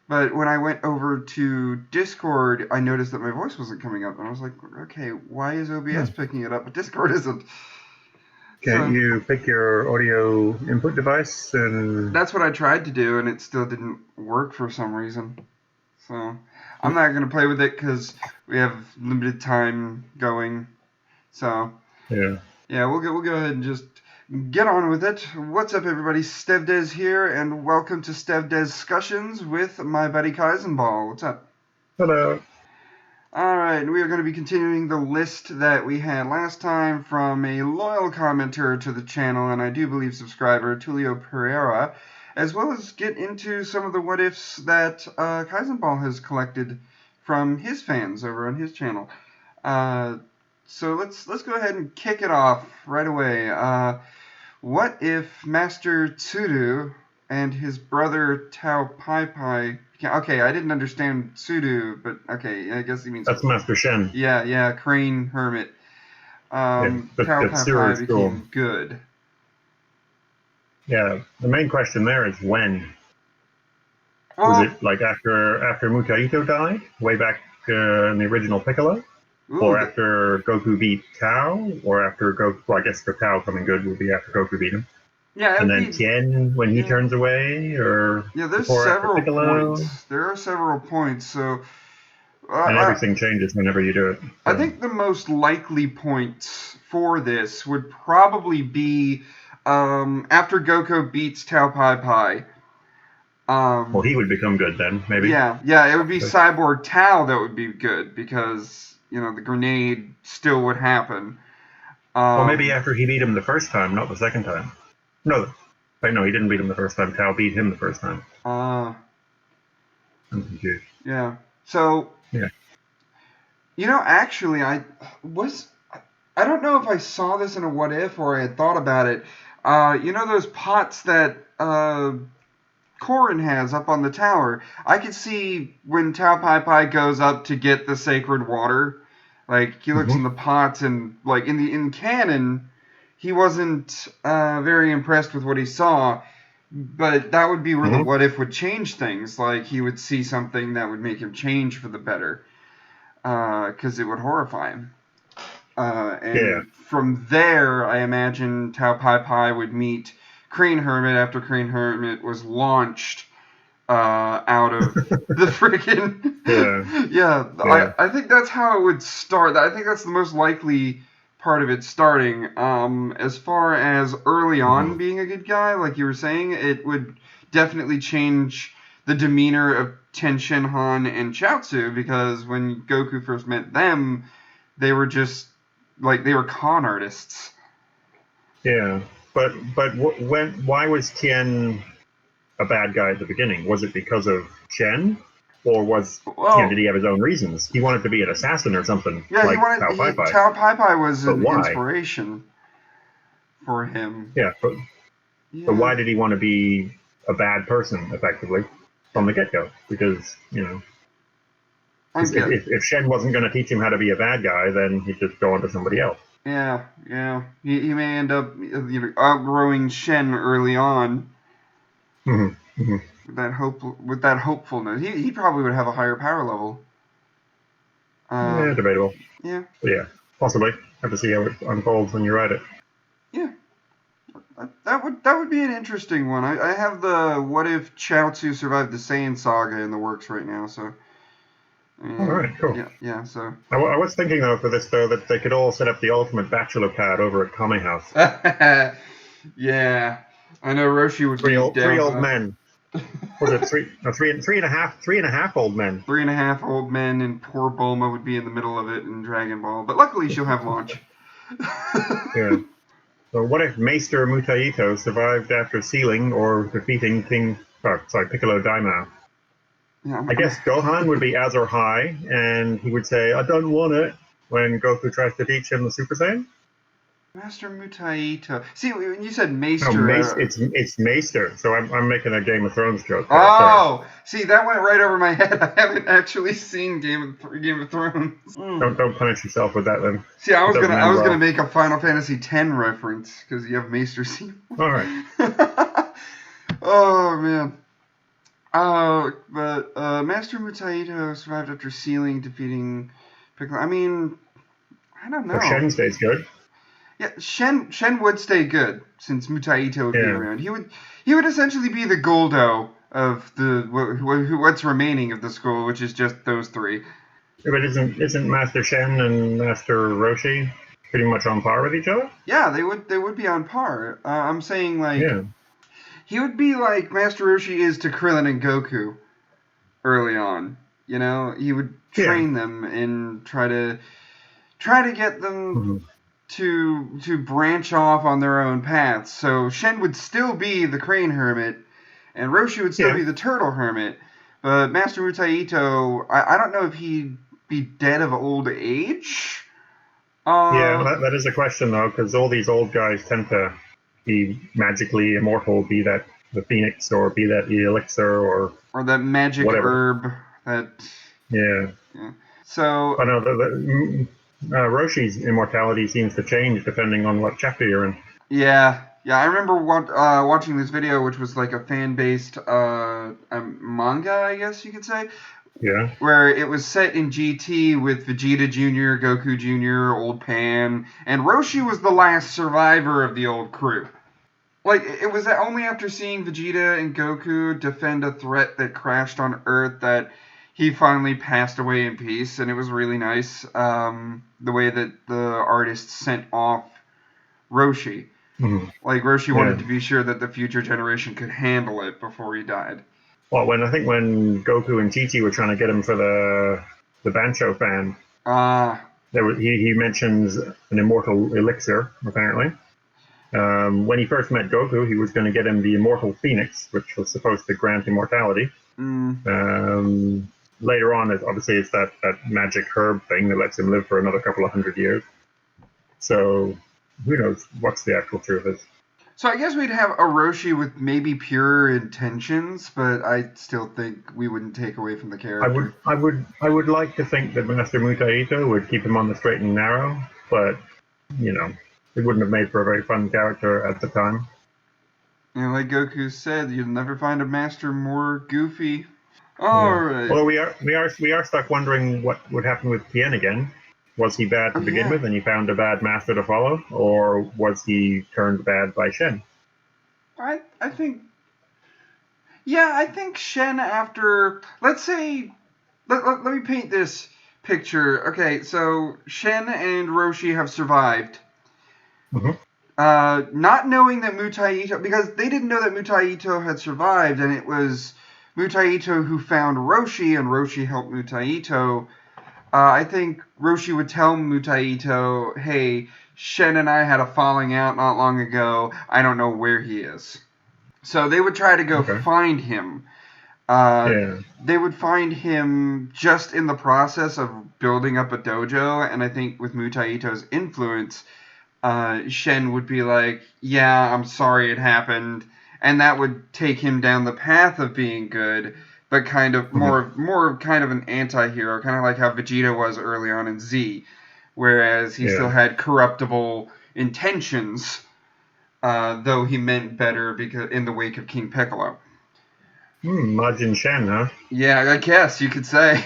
But when I went over to Discord, I noticed that my voice wasn't coming up, and I was like, okay, why is OBS picking it up, but Discord isn't? Can't So you pick your audio input device and... that's what I tried to do, and it still didn't work for some reason. So I'm not going to play with it because we have limited time going. So Yeah. we'll go ahead and just get on with it. What's up, everybody? StevDeS here, and welcome to StevDeScussions with my buddy KaizanBall. What's up? Hello. Alright, we are going to be continuing the list that we had last time from a loyal commenter to the channel, and I do believe subscriber, Tulio Pereira, as well as get into some of the what-ifs that KaizanBall has collected from his fans over on his channel. So let's go ahead and kick it off right away. What if Master Tsuru and his brother Tao Pai Pai... Okay, I didn't understand Tsuru, but okay, I guess he means... That's Master Shen. Yeah, Crane Hermit. Yeah, Tao the Pai sewer Pai is became cool. good. Yeah, the main question there is when. Well, Was it like after Mutaito died, way back in the original Piccolo? Or after Goku beat Tao? Or after Goku... Well, I guess for Tao coming good would be after Goku beat him. yeah, And then Tien when he turns away? Or yeah, there's before after several Piccolo? points. There are several points, so... And everything changes whenever you do it. So. I think the most likely points for this would probably be after Goku beats Tao Pai Pai. Well, he would become good then, maybe. Yeah, it would be Cyborg Tao that would be good because, the grenade still would happen. Well, maybe after he beat him the first time, not the second time. No, he didn't beat him the first time. Tao beat him the first time. I'm confused. Yeah. So, yeah. Actually, I don't know if I saw this in a what if or I had thought about it. Those pots that Korin has up on the tower. I could see when Tao Pai Pai goes up to get the sacred water, like he looks in the pots and like in canon, he wasn't very impressed with what he saw. But that would be where the what if would change things. Like he would see something that would make him change for the better, because it would horrify him. And from there, I imagine Tao Pai Pai would meet Crane Hermit after Crane Hermit was launched out of the freaking... I think that's how it would start. I think that's the most likely part of it starting. As far as early on being a good guy, like you were saying, it would definitely change the demeanor of Ten Shinhan and Chaozu, because when Goku first met them, they were just they were con artists. Yeah, but why was Tien a bad guy at the beginning? Was it because of Shen, or did he have his own reasons? He wanted to be an assassin or something. Yeah, like Tao Pai Pai was an inspiration for him. Yeah, but why did he want to be a bad person, effectively, from the get-go? Because, if Shen wasn't going to teach him how to be a bad guy, then he'd just go on to somebody else. Yeah. He may end up outgrowing Shen early on. With that hopefulness. He probably would have a higher power level. Debatable. Yeah. But yeah, possibly. Have to see how it unfolds when you write it. Yeah. That would be an interesting one. I have the what if Chaozu survived the Saiyan saga in the works right now, so... Alright, cool. Yeah, so... I was thinking, though, for this, though, that they could all set up the ultimate bachelor pad over at Kame House. Yeah. I know Roshi would be down. 3 old men. Was it three and a half old men? 3.5 old men, and poor Bulma would be in the middle of it in Dragon Ball. But luckily, she'll have launch. Yeah. So what if Maester Mutaito survived after sealing or defeating Piccolo Daimao? Yeah, I guess Gohan would be Azor High, and he would say, "I don't want it," when Goku tries to teach him the Super Saiyan. Master Mutaito. See, when you said Maester... No, it's Maester, so I'm making a Game of Thrones joke. See, that went right over my head. I haven't actually seen Game of Thrones. Don't punish yourself with that, then. See, I was gonna make a Final Fantasy X reference, because you have Maester C. All right. Oh, man. But Master Mutaito survived after sealing, defeating Piccolo. I mean, I don't So know. Shen stays good. Yeah, Shen would stay good since Mutaito would be Yeah. around. He would essentially be the Goldo of what's remaining of the school, which is just those three. But isn't Master Shen and Master Roshi pretty much on par with each other? Yeah, they would be on par. I'm saying like Yeah. he would be like Master Roshi is to Krillin and Goku early on. You know, he would Yeah. train them and try to get them Mm-hmm. to branch off on their own paths. So Shen would still be the Crane Hermit, and Roshi would still Yeah. be the Turtle Hermit. But Master Mutaito, I don't know if he'd be dead of old age. Yeah, Uh, that is a question though, because all these old guys tend to be magically immortal, be that the Phoenix or be that the elixir or or that magic whatever. herb that. Yeah. Yeah. So But no, Roshi's immortality seems to change depending on what chapter you're in. yeah, I remember watching this video, which was like a fan-based manga, I guess you could say, Yeah. where it was set in GT with Vegeta Jr., Goku Jr., Old Pan, and Roshi was the last survivor of the old crew. Like, it was only after seeing Vegeta and Goku defend a threat that crashed on Earth that he finally passed away in peace, and it was really nice the way that the artist sent off Roshi. Mm-hmm. Like, Roshi wanted Yeah. to be sure that the future generation could handle it before he died. Well, I think when Goku and Chi Chi were trying to get him for the Bancho fan, he mentions an immortal elixir apparently. When he first met Goku, he was going to get him the immortal Phoenix, which was supposed to grant immortality. Later on, obviously, it's that magic herb thing that lets him live for another couple of hundred years. So who knows what's the actual truth is. So I guess we'd have a Roshi with maybe pure intentions, but I still think we wouldn't take away from the character. I would like to think that Master Mutaito would keep him on the straight and narrow, but you know, it wouldn't have made for a very fun character at the time. And like Goku said, you'll never find a master more goofy. Yeah. Alright. Although we are stuck wondering what would happen with Tien again. Was he bad to begin with and he found a bad master to follow? Or was he turned bad by Shen? I think... Yeah, I think Shen after... Let's say... Let me paint this picture. Okay, so Shen and Roshi have survived. Mm-hmm. Not knowing that Mutaito... Because they didn't know that Mutaito had survived, and it was Mutaito who found Roshi, and Roshi helped Mutaito. I think Roshi would tell Mutaito, hey, Shen and I had a falling out not long ago. I don't know where he is. So they would try to go find him. They would find him just in the process of building up a dojo, and I think with Mutaito's influence, Shen would be like, yeah, I'm sorry it happened, and that would take him down the path of being good, but kind of more kind of an anti-hero, kind of like how Vegeta was early on in Z, whereas he still had corruptible intentions, though he meant better because in the wake of King Piccolo. Majin Shen, huh? Yeah, I guess you could say.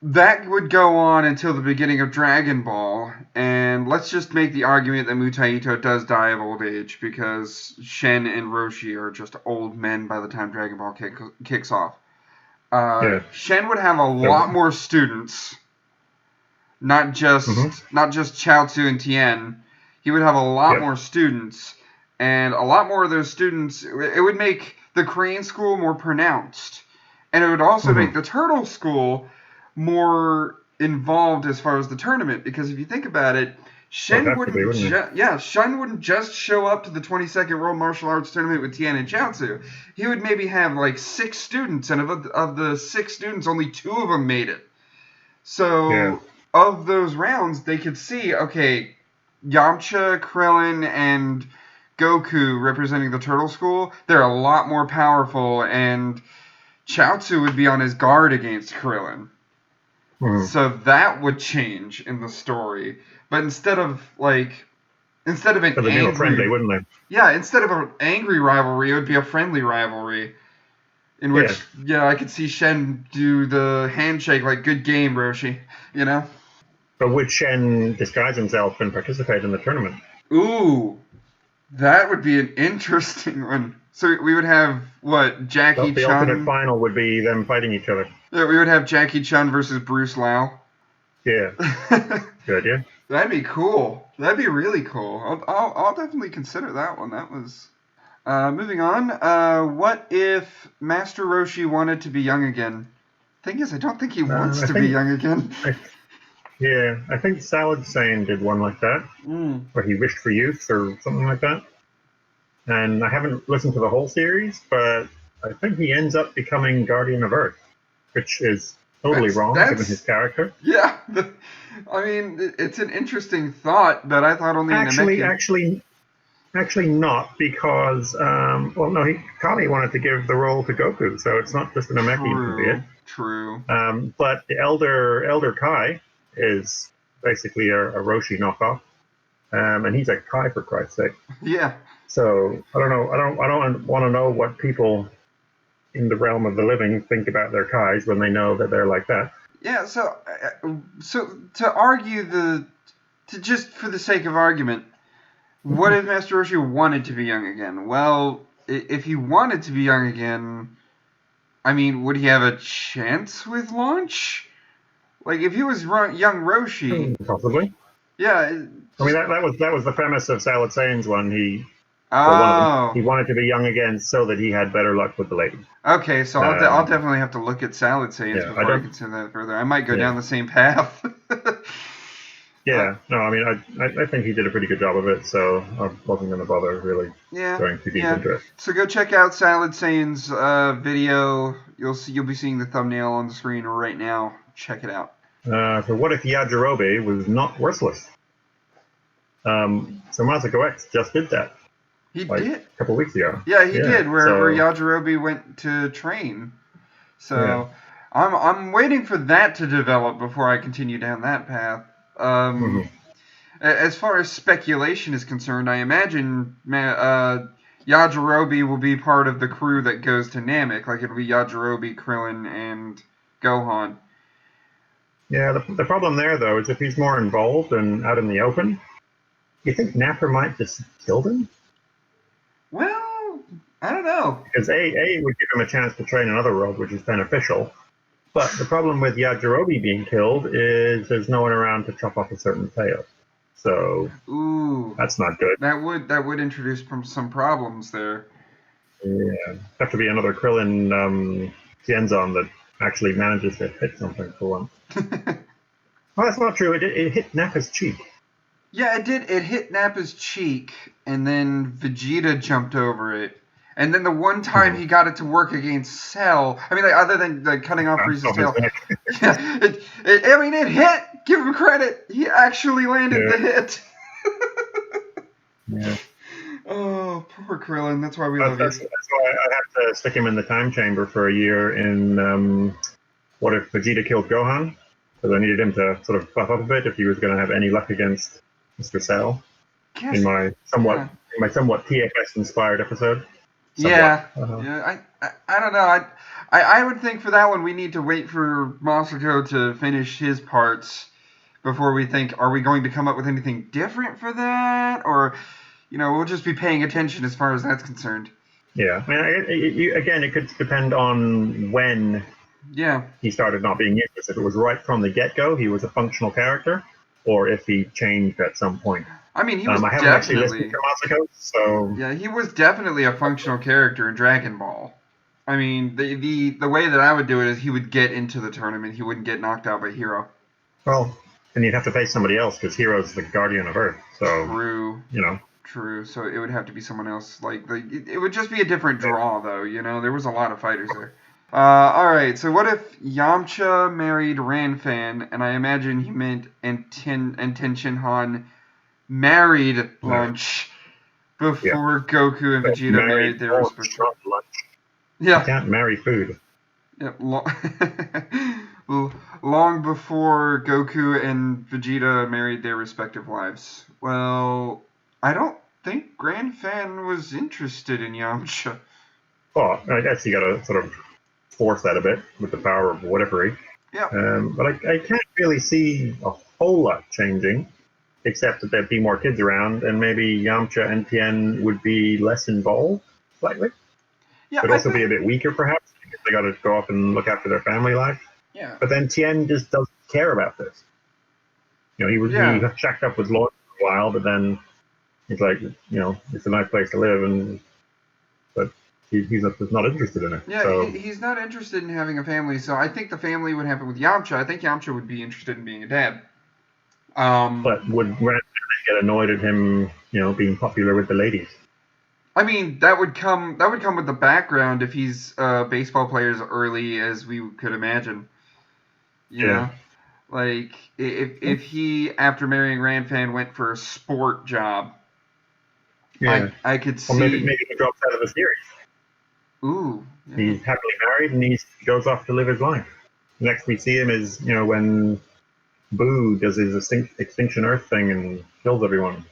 That would go on until the beginning of Dragon Ball, and let's just make the argument that Mutaito does die of old age, because Shen and Roshi are just old men by the time Dragon Ball kicks off. Shen would have a lot more students, not just Chaozu and Tien. He would have a lot more students, and a lot more of those students, it would make the Crane School more pronounced, and it would also make the Turtle School more involved as far as the tournament, because if you think about it, Shen wouldn't just show up to the 22nd World Martial Arts Tournament with Tien and Chaozu. He would maybe have like 6 students, and of the 6 students, only 2 of them made it. So of those rounds, they could see, okay, Yamcha, Krillin, and Goku representing the Turtle School, they're a lot more powerful, and Chaozu would be on his guard against Krillin. So that would change in the story. But instead of an angry... friendly, wouldn't they? Yeah, instead of an angry rivalry, it would be a friendly rivalry. In Yeah. which, yeah, I could see Shen do the handshake like, good game, Roshi, you know? But would Shen disguise himself and participate in the tournament? Ooh, that would be an interesting one. So we would have, what, Jackie The alternate Chun? final would be them fighting each other. Yeah, we would have Jackie Chun versus Bruce Lau. Yeah. Good idea. That'd be cool. That'd be really cool. I'll definitely consider that one. That was... moving on. What if Master Roshi wanted to be young again? Thing is, I don't think he wants I to be think, young again. I think Salad Sane did one like that, where he wished for youth or something like that. And I haven't listened to the whole series, but I think he ends up becoming Guardian of Earth, which is totally wrong given his character. Yeah, I mean, it's an interesting thought, but I thought only Actually not, because Kali wanted to give the role to Goku, so it's not just an Namekian can be it. True. But the Elder Kai is basically a Roshi knockoff, and he's a Kai for Christ's sake. Yeah. So I don't know. I don't want to know what people in the realm of the living think about their Kais when they know that they're like that. Yeah. So to argue just for the sake of argument, what if Master Roshi wanted to be young again? Well, if he wanted to be young again, I mean, would he have a chance with launch? Like, if he was young Roshi... Possibly. Yeah. I mean, that was the premise of Salad Sane's one. One of them. He wanted to be young again so that he had better luck with the lady. Okay, so I'll definitely have to look at Salad Sane's before I consider that further. I might go down the same path. Yeah, no, I mean, I think he did a pretty good job of it, so I wasn't going to bother really going too deep into it. So go check out Salad Sane's video. You'll be seeing the thumbnail on the screen right now. Check it out. So what if Yajirobe was not worthless? So Masako X just did that. He did? A couple weeks ago. Yeah, he did, where Yajirobe went to train. So I'm waiting for that to develop before I continue down that path. As far as speculation is concerned, I imagine Yajirobe will be part of the crew that goes to Namek. Like, it'll be Yajirobe, Krillin, and Gohan. Yeah, the problem there, though, is if he's more involved and out in the open, you think Napper might just kill him? Well, I don't know. Because A would give him a chance to train another world, which is beneficial. But the problem with Yajirobe being killed is there's no one around to chop off a certain tail. So that's not good. That would introduce some problems there. Yeah, have to be another Krillin Tienzon that actually manages to hit something for once. Well, that's not true. It hit Nappa's cheek. Yeah, it did. It hit Nappa's cheek, and then Vegeta jumped over it. And then the one time he got it to work against Cell, I mean, like, other than cutting off Frieza's tail, it hit. Give him credit. He actually landed the hit. Yeah. Oh, poor Krillin. That's why we love you. That's why I have to stick him in the time chamber for a year in What If Vegeta Killed Gohan? Because I needed him to sort of buff up a bit if he was going to have any luck against Mr. Cell. In my somewhat TFS-inspired episode. Somewhat. Yeah. I don't know. I would think for that one we need to wait for Masako to finish his parts before we think, are we going to come up with anything different for that? Or, we'll just be paying attention as far as that's concerned. Yeah. I mean, again, it could depend on when he started not being useless. If it was right from the get-go, he was a functional character, or if he changed at some point. I mean, he was I haven't actually listened to Masako, so... Yeah, he was definitely a functional character in Dragon Ball. I mean, the way that I would do it is he would get into the tournament. He wouldn't get knocked out by Hero. Well, then you'd have to face somebody else, because Hero's the Guardian of Earth, so... True. True, so it would have to be someone else. It would just be a different draw, though, There was a lot of fighters there. Alright, so what if Yamcha married Ranfan, and I imagine he meant Tenshinhan married Lunch before Goku and Vegeta married their respective... Yeah. You can't marry food. Yeah, long before Goku and Vegeta married their respective wives. Well, I don't think Gran Fan was interested in Yamcha. Well, I guess you gotta sort of force that a bit with the power of whatever. Yeah. But I can't really see a whole lot changing, except that there'd be more kids around, and maybe Yamcha and Tien would be less involved, slightly. Yeah, But I also be a think. bit weaker, perhaps, because they got to go off and look after their family life. Yeah. But then Tien just doesn't care about this. He Yeah. shacked up with Lloyd for a while, but then he's like, it's a nice place to live, but he's just not interested in it. Yeah, So he's not interested in having a family, so I think the family would happen with Yamcha. I think Yamcha would be interested in being a dad. But would Ren get annoyed at him, being popular with the ladies? I mean, that would come with the background if he's baseball player as early as we could imagine. You know, like if he after marrying Ranfan went for a sport job, I could Or maybe see. he drops out of the series. Ooh, yeah. He's happily married and he goes off to live his life. Next we see him is when Boo does his Extinction Earth thing and kills everyone.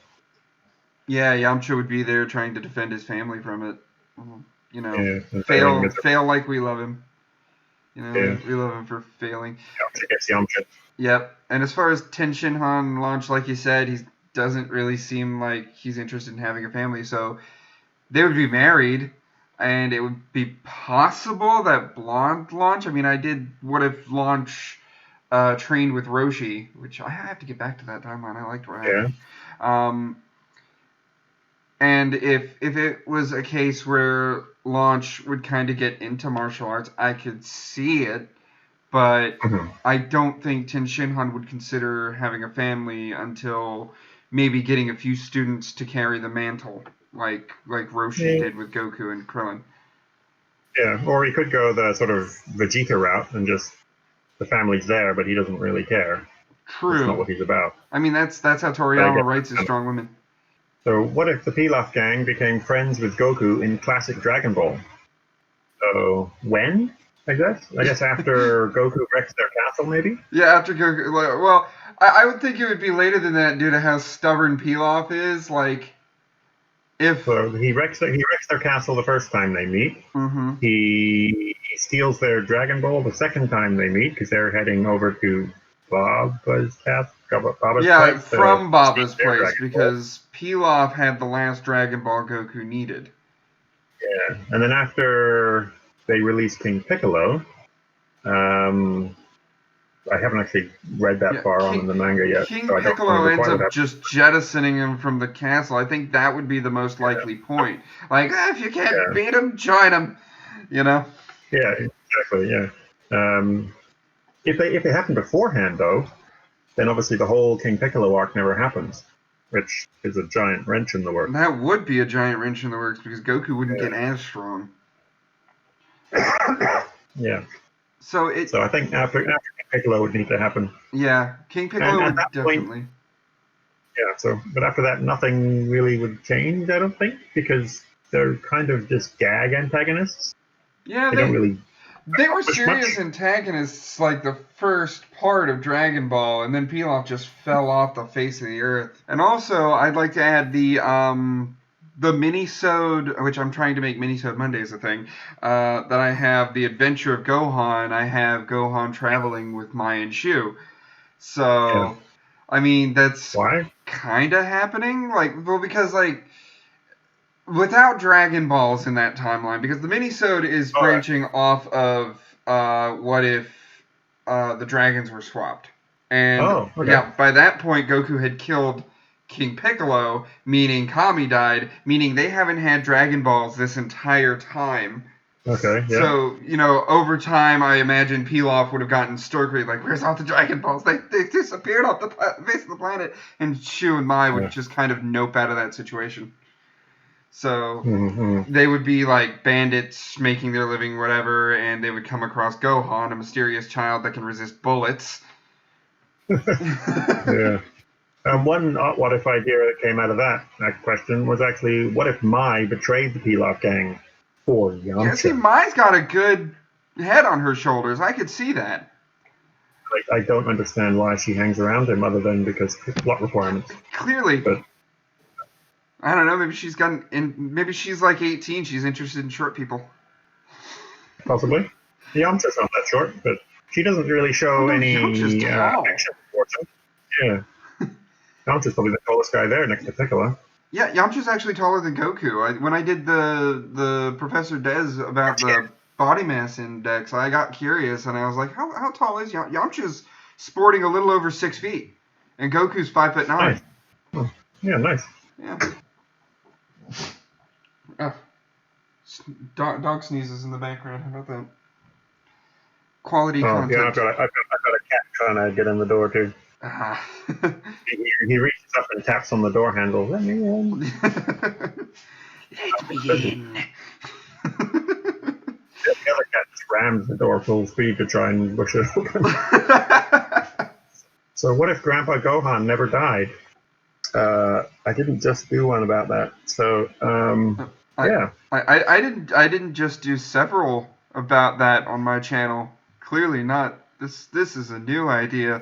Yeah, Yamcha would be there trying to defend his family from it. Fail like we love him. We love him for failing. Yamcha gets Yamcha. Yep. And as far as Ten Shin Han launch, like you said, he doesn't really seem like he's interested in having a family. So they would be married, and it would be possible that Blonde launch. I mean, I did What If launch trained with Roshi, which I have to get back to that timeline. I liked what happened. And if it was a case where Launch would kind of get into martial arts, I could see it. But I don't think Ten Shin Han would consider having a family until maybe getting a few students to carry the mantle, like Roshi did with Goku and Krillin. Yeah, or he could go the sort of Vegeta route and just the family's there, but he doesn't really care. True. That's not what he's about. I mean, that's how Toriyama writes his strong women. So what if the Pilaf gang became friends with Goku in classic Dragon Ball? So when? I guess after Goku wrecks their castle, maybe? Yeah, after Goku. Well, I would think it would be later than that due to how stubborn Pilaf is. So he wrecks their castle the first time they meet. Mm-hmm. He steals their Dragon Ball the second time they meet because they're heading over to Baba's place. From Baba's place because Pilaf had the last Dragon Ball Goku needed. Yeah, and then after they release King Piccolo, I haven't actually read that far on in the manga yet. King Piccolo ends up just jettisoning him from the castle. I think that would be the most likely point. If you can't beat him, join him. Yeah, exactly. Yeah. If they happen beforehand, though, then obviously the whole King Piccolo arc never happens, which is a giant wrench in the works. That would be a giant wrench in the works because Goku wouldn't get as strong. Yeah. So I think after King Piccolo would need to happen. Yeah, King Piccolo would definitely. Point, but after that, nothing really would change, I don't think, because they're kind of just gag antagonists. Yeah, they don't really. They were serious antagonists like the first part of Dragon Ball, and then Pilaf just fell off the face of the earth. And also, I'd like to add the mini-sode, which I'm trying to make mini-sode Mondays a thing, that I have the Adventure of Gohan. I have Gohan traveling with Mai and Shu. So, I mean, that's kind of happening. Because without Dragon Balls in that timeline, because the mini-sode is branching off of What If the dragons were swapped. And by that point, Goku had killed King Piccolo, meaning Kami died, meaning they haven't had Dragon Balls this entire time. Okay, yeah. So, over time, I imagine Pilaf would have gotten storky, where's all the Dragon Balls? They disappeared off the face of the planet. And Shu and Mai would just kind of nope out of that situation. So they would be like bandits making their living, whatever, and they would come across Gohan, a mysterious child that can resist bullets. Yeah. One what if idea that came out of that question was actually, what if Mai betrayed the Pilaf gang for Yamcha? Yeah, see, Mai's got a good head on her shoulders. I could see that. I don't understand why she hangs around him other than because plot requirements. Clearly. But I don't know. Maybe maybe she's like 18. She's interested in short people. Possibly. Yamcha's not that short, but she doesn't really show Oh no, any Yamcha's tall. affection towards him. Yeah. Yamcha's probably the tallest guy there next to Piccolo. Yeah, Yamcha's actually taller than Goku. When I did the Professor Des about the body mass index, I got curious and I was like, how tall is Yamcha? Yamcha's sporting a little over 6 feet, and Goku's 5'9". Nice. Oh, yeah, nice. Yeah. Dog sneezes in the background. How about that? Quality content. Yeah, I've got a cat trying to get in the door too. He reaches up and taps on the door handle. Let me in. Let me in. The other cat just rams the door full speed to try and push it open. So what if Grandpa Gohan never died? I didn't just do one about that. So yeah. I didn't just do several about that on my channel. Clearly not. This is a new idea.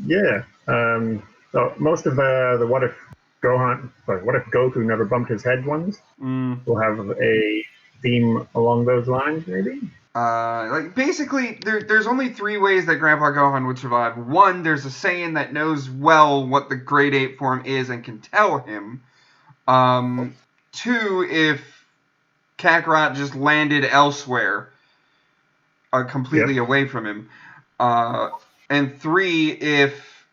Yeah. So most of the what if Goku never bumped his head ones will have a theme along those lines, maybe. Like basically, there's only 3 ways that Grandpa Gohan would survive. 1, there's a Saiyan that knows well what the Grade 8 form is and can tell him. 2, if Kakarot just landed elsewhere, completely away from him. And 3, if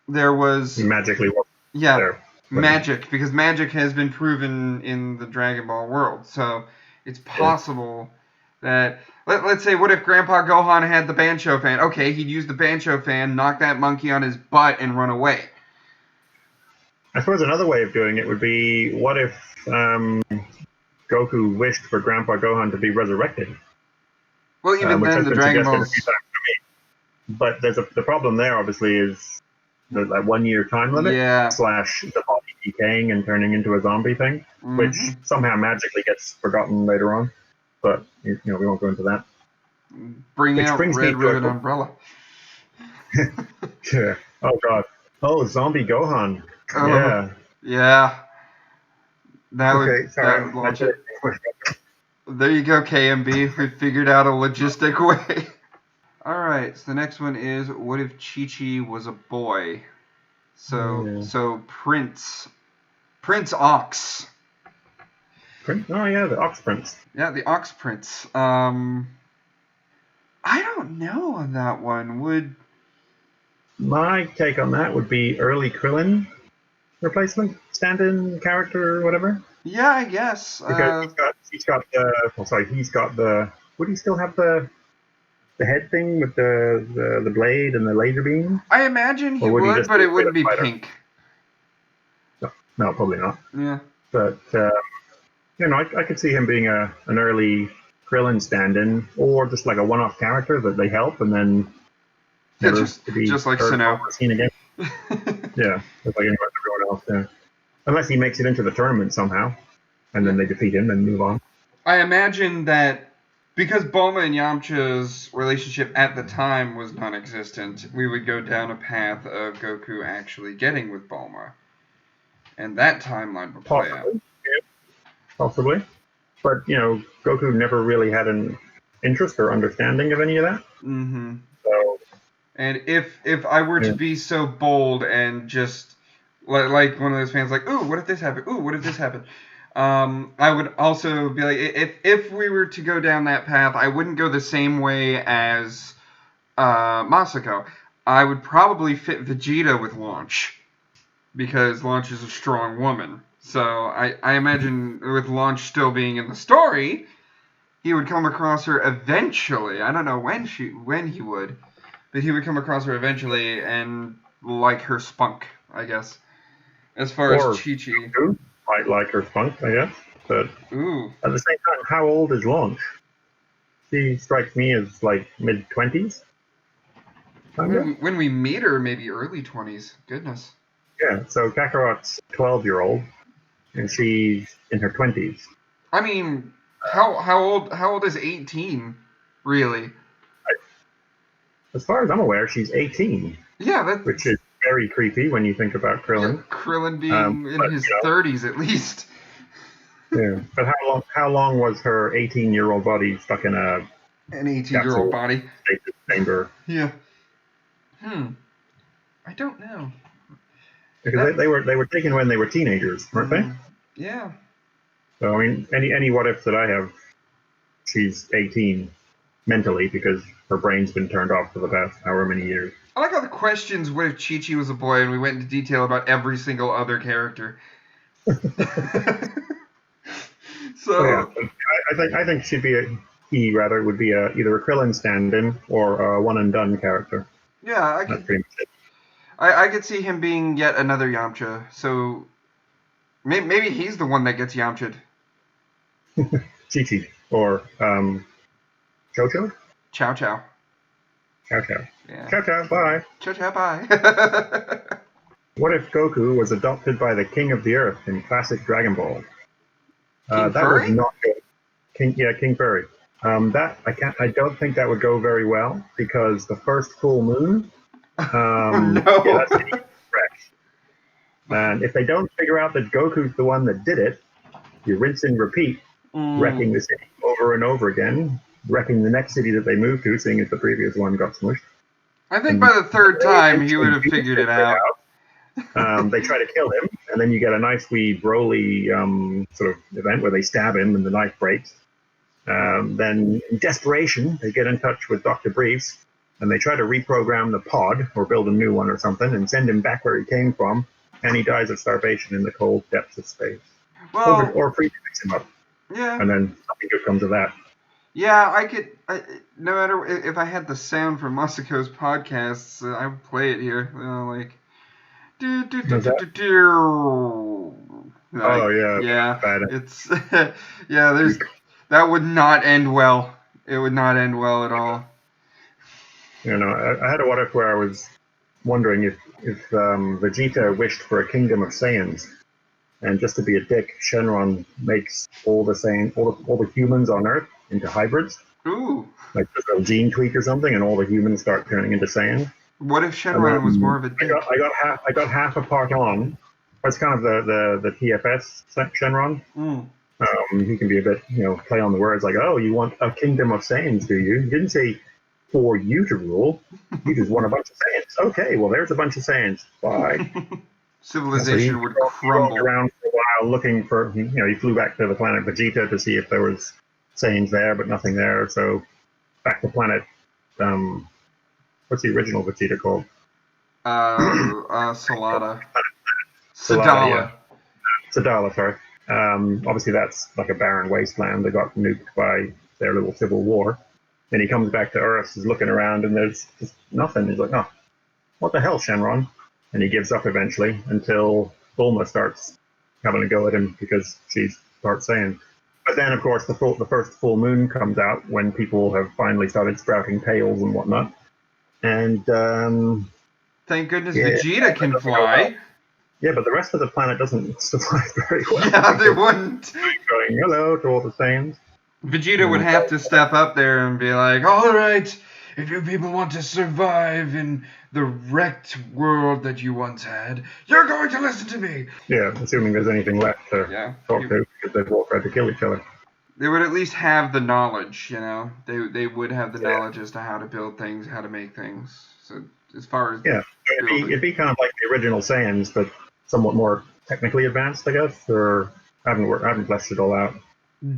there was... He magically wasn't there. Magic, because magic has been proven in the Dragon Ball world. So it's possible that... Let's say, what if Grandpa Gohan had the Bancho fan? Okay, he'd use the Bancho fan, knock that monkey on his butt, and run away. I suppose another way of doing it would be, what if Goku wished for Grandpa Gohan to be resurrected? Well, even then, the Dragon Balls... But the problem there, obviously, is that 1-year time limit / the body decaying and turning into a zombie thing, which somehow magically gets forgotten later on. But we won't go into that. Bring out Red Ribbon Umbrella. Yeah. Oh God. Oh, Zombie Gohan. Yeah. That okay, sorry. launch it. There you go, KMB. We figured out a logistic way. Alright, so the next one is, what if Chi-Chi was a boy? So Prince Ox. Oh yeah, the Ox Prince. Yeah, the Ox Prince. I don't know on that one. My take on that would be early Krillin replacement, stand-in character or whatever. Yeah, I guess. Because he's got the. Would he still have the head thing with the blade and the laser beam? I imagine he would, but it wouldn't be pink. No, probably not. Yeah. But I could see him being an early Krillin stand-in, or just like a one-off character that they help, and then just like Sinnoh. Seen again. Yeah, just like everyone else. Yeah. Unless he makes it into the tournament somehow, and then they defeat him and move on. I imagine that because Bulma and Yamcha's relationship at the time was non-existent, we would go down a path of Goku actually getting with Bulma. And that timeline would play out. Yeah. Possibly. But, Goku never really had an interest or understanding of any of that. Mm-hmm. So, and if I were to be so bold and just, like one of those fans, like, ooh, what if this happened? Ooh, what if this happened? I would also be like, if we were to go down that path, I wouldn't go the same way as Masako. I would probably fit Vegeta with Launch, because Launch is a strong woman. So I imagine with Launch still being in the story, he would come across her eventually. I don't know when he would, but he would come across her eventually and like her spunk, I guess. As far as Chi-Chi. Might like her spunk, I guess. But at the same time, how old is Launch? She strikes me as like mid-20s. When we meet her, maybe early 20s. Goodness. Yeah, so Kakarot's 12-year-old, and she's in her 20s. I mean, how old is 18, really? As far as I'm aware, she's 18. Yeah, which is very creepy when you think about Krillin. Yeah, Krillin being in his 30s at least. Yeah. But how long was her 18-year-old body stuck in a An 18-year-old capsule body. stasis chamber? Yeah. I don't know. Because That. they were taken when they were teenagers, weren't they? Yeah. So I mean, any what ifs that I have, she's 18 mentally because her brain's been turned off for the past however many years. I like all the questions. What if Chi-Chi was a boy? And we went into detail about every single other character. So yeah, So I think she'd be he rather would be either a Krillin stand-in or a one and done character. yeah, That's pretty much it. I could see him being yet another Yamcha. So maybe he's the one that gets Yamcha'd. Chi-Chi or Jojo? Chow Chow. Chow Chow. Yeah. Chow Chow, bye. Chow Chow, bye. What if Goku was adopted by the King of the Earth in classic Dragon Ball? King That would Furry? not go. King Furry. That I don't think that would go very well because the first full moon. No. That's fresh. And if they don't figure out that Goku's the one that did it, you rinse and repeat, wrecking the city over and over again, wrecking the next city that they move to, seeing as the previous one got smushed. I think by the third time he would have figured it out. They try to kill him, and then you get a nice wee Broly sort of event where they stab him and the knife breaks. Then, in desperation, they get in touch with Dr. Briefs, and they try to reprogram the pod or build a new one or something and send him back where he came from, and he dies of starvation in the cold depths of space. Well, or Frieza picks him up, yeah. and then nothing good comes of that. Yeah, no matter if I had the sound from Masiko's podcasts, I would play it here. Like, Oh yeah, yeah, bad. it's yeah. That would not end well. It would not end well at all. You know, I had a what if where I was wondering if Vegeta wished for a kingdom of Saiyans, and just to be a dick, Shenron makes all the humans on Earth into hybrids. Ooh. Like there's a gene tweak or something, and all the humans start turning into Saiyans. What if Shenron was more of a dick? I got half a part on. That's kind of the TFS Shenron. He can be a bit, play on the words like, oh, you want a kingdom of Saiyans, do you? He didn't say for you to rule. You just want a bunch of Saiyans. Okay, well, there's a bunch of Saiyans. Bye. Civilization would crumble. He walked around for a while looking for, he flew back to the planet Vegeta to see if there was Saiyans there, but nothing there. So back to planet, what's the original Vegeta called? Salada. Sadala. Yeah. Sadala, sorry. Obviously, that's like a barren wasteland. They got nuked by their little civil war. Then he comes back to Earth, he's looking around, and there's just nothing. He's like, oh, what the hell, Shenron? And he gives up eventually until Bulma starts having a go at him because she starts saying. But then, of course, the first full moon comes out when people have finally started sprouting tails and whatnot. And thank goodness Vegeta can fly. Yeah, but the rest of the planet doesn't survive very well. Yeah, they wouldn't. Going hello to all the Saiyans. Vegeta would have to step up there and be like, all right, if you people want to survive in the wrecked world that you once had, you're going to listen to me. Yeah, assuming there's anything left to talk to, because they've all tried to kill each other. They would at least have the knowledge, They would have the knowledge as to how to build things, how to make things. So as far as it'd be kind of like the original Saiyans, but somewhat more technically advanced, I guess. Or I haven't fleshed it all out.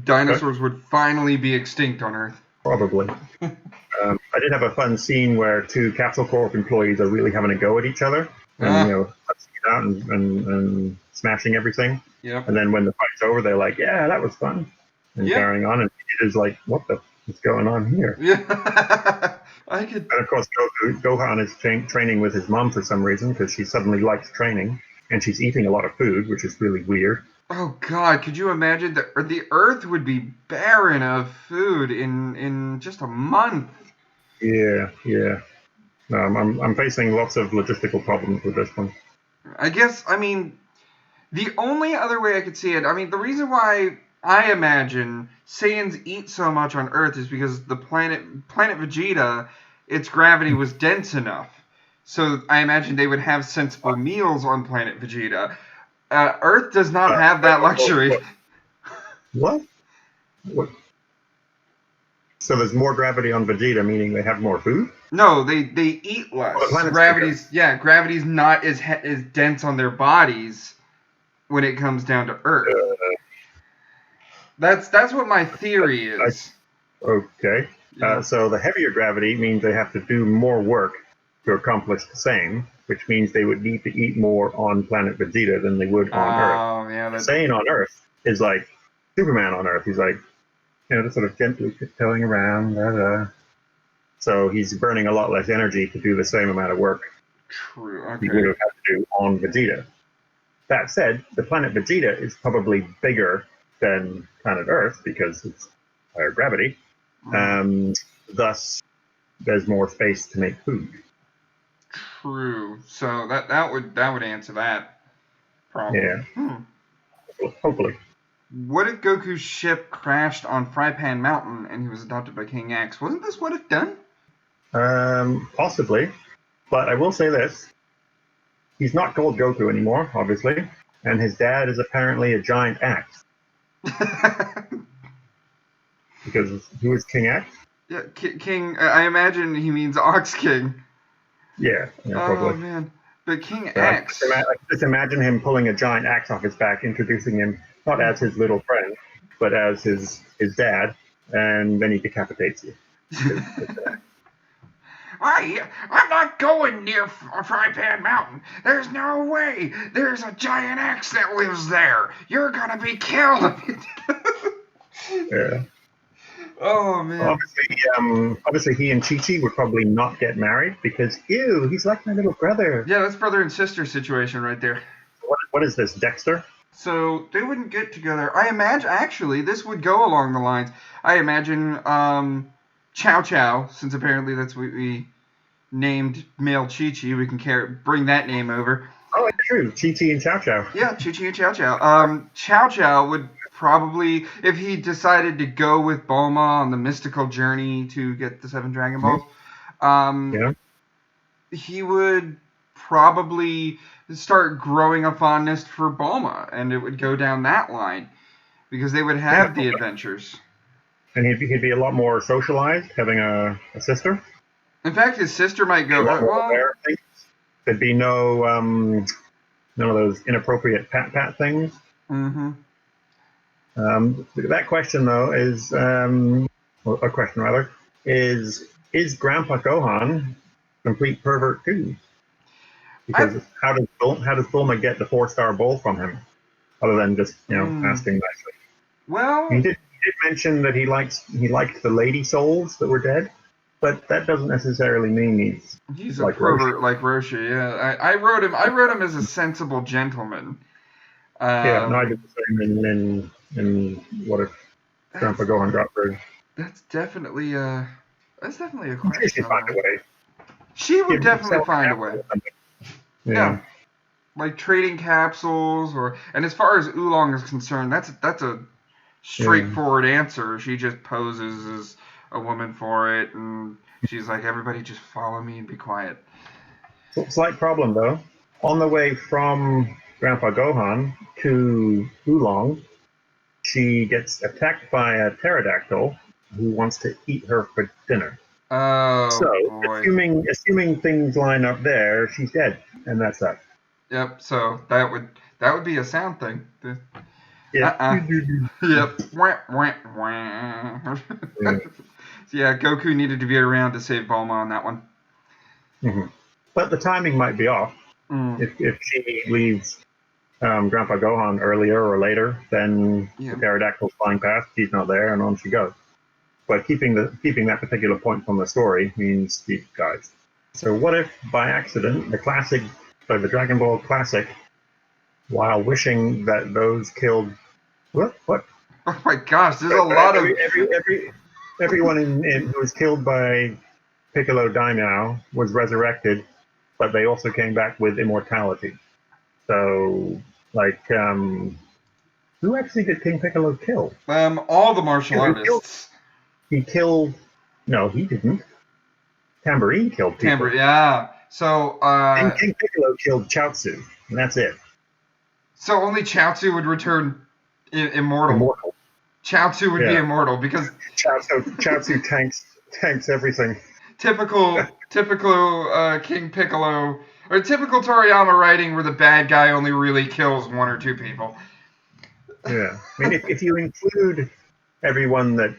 Dinosaurs would finally be extinct on Earth. Probably. I did have a fun scene where two Capsule Corp employees are really having a go at each other, and out and smashing everything. Yep. And then when the fight's over, they're like, "Yeah, that was fun," and carrying on. And it is like, "What the is going on here?" Yeah. And of course, Gohan is training with his mom for some reason because she suddenly likes training, and she's eating a lot of food, which is really weird. Oh God! Could you imagine the Earth would be barren of food in just a month? Yeah. I'm facing lots of logistical problems with this one. I guess. I mean, the only other way I could see it. I mean, the reason why I imagine Saiyans eat so much on Earth is because the planet Vegeta, its gravity was dense enough. So I imagine they would have sensible meals on planet Vegeta. Earth does not have that luxury. What? What? So there's more gravity on Vegeta, meaning they have more food? No, they eat less. Oh, the planet's Gravity's not as dense on their bodies when it comes down to Earth. That's what my theory is. Okay. Yeah. So the heavier gravity means they have to do more work to accomplish the same, which means they would need to eat more on planet Vegeta than they would on Earth. Oh, yeah. Saiyan on Earth is like Superman on Earth. He's like, just sort of gently tiptoeing around. Blah, blah. So he's burning a lot less energy to do the same amount of work True. he Okay. would have had to do on Vegeta. That said, the planet Vegeta is probably bigger than planet Earth because it's higher gravity. Thus, there's more space to make food. True. So that would answer that problem. Yeah. Hopefully. What if Goku's ship crashed on Fry Pan Mountain and he was adopted by King X? Wasn't this what if done? Possibly. But I will say this. He's not called Goku anymore, obviously. And his dad is apparently a giant axe. Because who is King X? Yeah, King. I imagine he means Ox King. Yeah, probably. Oh man, but King X. Just imagine him pulling a giant axe off his back, introducing him not as his little friend, but as his dad, and then he decapitates you. I'm not going near Fry Pan Mountain. There's no way. There's a giant axe that lives there. You're gonna be killed. Yeah. Oh man. Obviously, he and Chi-Chi would probably not get married because, ew, he's like my little brother. Yeah, that's brother and sister situation right there. What is this, Dexter? So they wouldn't get together. I imagine, actually, this would go along the lines. I imagine Chow Chow, since apparently that's what we named male Chi-Chi. We can bring that name over. Oh, it's true. Chi-Chi and Chow Chow. Yeah, Chi-Chi and Chow Chow. Chow Chow would probably, if he decided to go with Bulma on the mystical journey to get the 7 Dragon Balls, he would probably start growing a fondness for Bulma, and it would go down that line, because they would have the adventures. And he'd be a lot more socialized, having a sister. In fact, his sister might go, there'd be no none of those inappropriate pat things. Mm-hmm. That question, though, is a question rather is Grandpa Gohan complete pervert too? Because how does Bulma get the 4-star bowl from him, other than just asking nicely? Well, he did mention that he liked the lady souls that were dead, but that doesn't necessarily mean he's like a pervert like Roshi. Yeah, I wrote him as a sensible gentleman. I did the same in What If Grandpa Gohan got through. That's definitely a question. She'd find a way. She would definitely find a way. Yeah. Like trading capsules, and as far as Oolong is concerned, that's a straightforward answer. She just poses as a woman for it, and she's like, everybody just follow me and be quiet. Slight problem though. On the way from Grandpa Gohan to Oolong, she gets attacked by a pterodactyl who wants to eat her for dinner. Oh, so, boy. assuming things line up there, she's dead, and that's that. Yep. So that would be a sound thing. Yeah. Yep. Yeah. Goku needed to be around to save Bulma on that one. Mm-hmm. But the timing might be off. If she leaves Grandpa Gohan earlier or later, then the pterodactyl's flying past, he's not there, and on she goes. But keeping that particular point from the story means he dies. So what if, by accident, the Dragon Ball Classic, while wishing that those killed... What? Oh my gosh, there's a lot of... Everyone who was killed by Piccolo Daimao was resurrected, but they also came back with immortality. So, who actually did King Piccolo kill? All the martial artists. He killed... No, he didn't. Tambourine killed people. Yeah. So, and King Piccolo killed Chaozu, and that's it. So only Chaozu would return immortal. Chaozu would be Yeah. immortal because Chaozu tanks everything. typical King Piccolo or typical Toriyama writing where the bad guy only really kills one or two people. Yeah. I mean, if you include everyone that